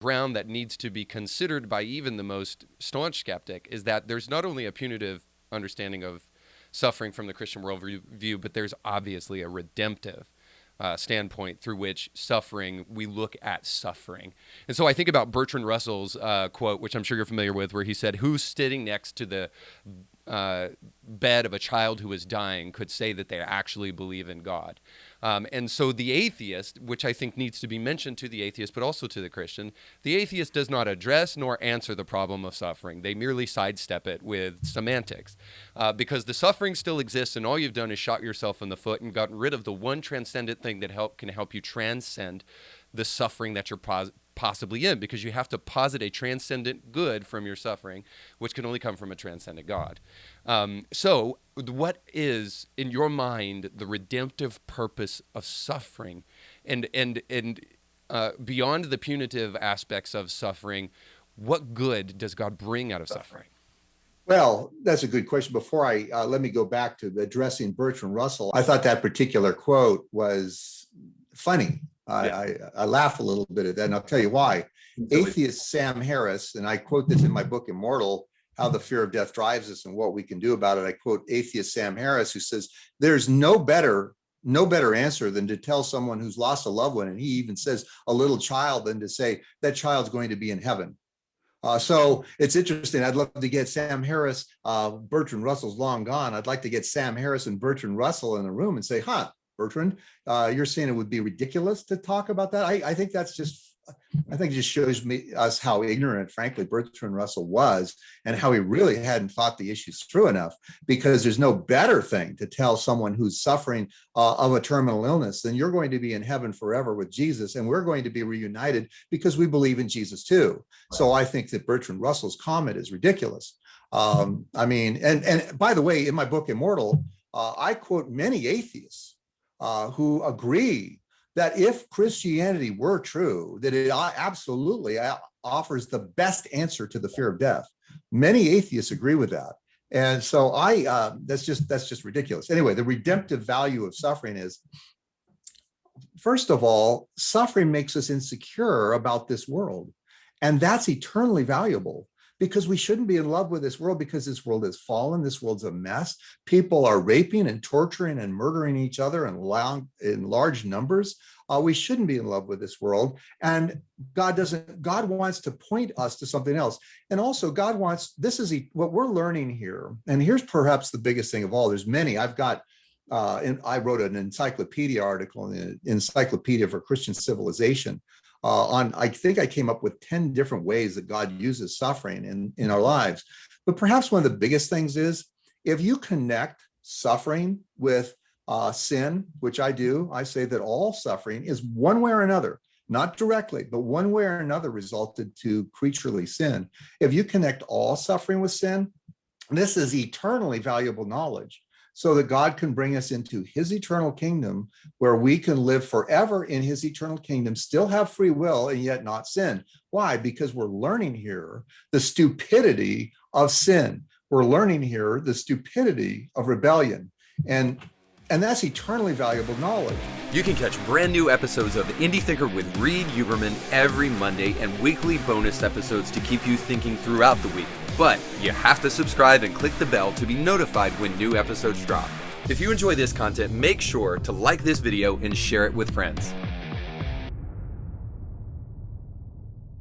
ground that needs to be considered by even the most staunch skeptic is that there's not only a punitive understanding of suffering from the Christian worldview, but there's obviously a redemptive standpoint through which suffering, we look at suffering. And so I think about Bertrand Russell's quote, which I'm sure you're familiar with, where he said, "Who's sitting next to the bed of a child who is dying could say that they actually believe in God?" And so the atheist, which I think needs to be mentioned to the atheist, but also to the Christian, the atheist does not address nor answer the problem of suffering. They merely sidestep it with semantics, because the suffering still exists, and all you've done is shot yourself in the foot and gotten rid of the one transcendent thing that can help you transcend the suffering that you're possibly in, because you have to posit a transcendent good from your suffering, which can only come from a transcendent God. So what is, in your mind, the redemptive purpose of suffering? And beyond the punitive aspects of suffering, what good does God bring out of suffering? Well, that's a good question. Before let me go back to addressing Bertrand Russell. I thought that particular quote was funny. I laugh a little bit at that, and I'll tell you why. Atheist Sam Harris, and I quote this in my book, Immortal, How the Fear of Death Drives Us and What We Can Do About It. I quote atheist Sam Harris, who says, "There's no better answer than to tell someone who's lost a loved one," and he even says a little child, than to say that child's going to be in heaven. So it's interesting. I'd love to get Sam Harris. Bertrand Russell's long gone. I'd like to get Sam Harris and Bertrand Russell in a room and say, Bertrand, you're saying it would be ridiculous to talk about that? I think that's I think it just shows us how ignorant, frankly, Bertrand Russell was, and how he really hadn't thought the issues through enough, because there's no better thing to tell someone who's suffering of a terminal illness than you're going to be in heaven forever with Jesus, and we're going to be reunited because we believe in Jesus too. So I think that Bertrand Russell's comment is ridiculous. And by the way, in my book, Immortal, I quote many atheists who agree that if Christianity were true, that it absolutely offers the best answer to the fear of death. Many atheists agree with that. And so that's just ridiculous. Anyway, the redemptive value of suffering is, first of all, suffering makes us insecure about this world. And that's eternally valuable, because we shouldn't be in love with this world, because this world has fallen. This world's a mess. People are raping and torturing and murdering each other in large numbers. We shouldn't be in love with this world. And God wants to point us to something else. And also what we're learning here. And here's perhaps the biggest thing of all. There's many. I wrote an encyclopedia article in the Encyclopedia for Christian Civilization. I think I came up with 10 different ways that God uses suffering in our lives. But perhaps one of the biggest things is, if you connect suffering with sin, which I do, I say that all suffering is one way or another, not directly, but one way or another resulted to creaturely sin. If you connect all suffering with sin, this is eternally valuable knowledge, so that God can bring us into his eternal kingdom, where we can live forever in his eternal kingdom, still have free will, and yet not sin. Why? Because we're learning here the stupidity of sin. We're learning here the stupidity of rebellion. And that's eternally valuable knowledge. You can catch brand new episodes of Indie Thinker with Reed Uberman every Monday, and weekly bonus episodes to keep you thinking throughout the week. But you have to subscribe and click the bell to be notified when new episodes drop. If you enjoy this content, make sure to like this video and share it with friends.